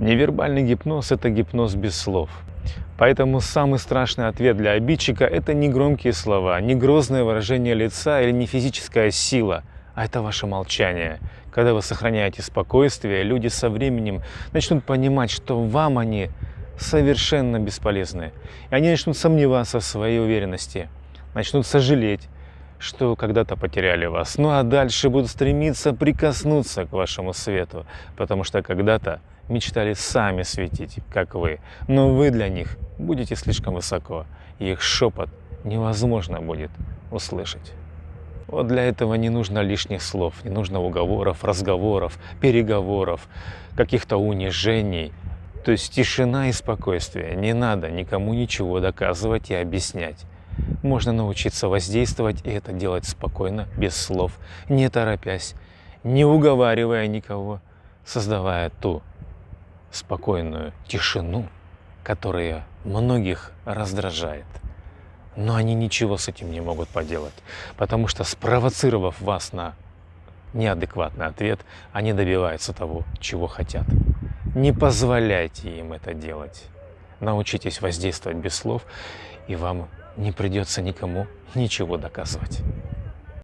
Невербальный гипноз – это гипноз без слов. Поэтому самый страшный ответ для обидчика – это не громкие слова, не грозное выражение лица или не физическая сила, а это ваше молчание. Когда вы сохраняете спокойствие, люди со временем начнут понимать, что вам они совершенно бесполезны. И они начнут сомневаться в своей уверенности, начнут сожалеть, что когда-то потеряли вас. Ну а дальше будут стремиться прикоснуться к вашему свету, потому что когда-то мечтали сами светить, как вы. Но вы для них будете слишком высоко, и их шепот невозможно будет услышать. Вот для этого не нужно лишних слов, не нужно уговоров, разговоров, переговоров, каких-то унижений. То есть тишина и спокойствие. Не надо никому ничего доказывать и объяснять. Можно научиться воздействовать и это делать спокойно, без слов, не торопясь, не уговаривая никого, создавая ту спокойную тишину, которая многих раздражает. Но они ничего с этим не могут поделать, потому что, спровоцировав вас на неадекватный ответ, они добиваются того, чего хотят. Не позволяйте им это делать. Научитесь воздействовать без слов, и вам не придется никому ничего доказывать.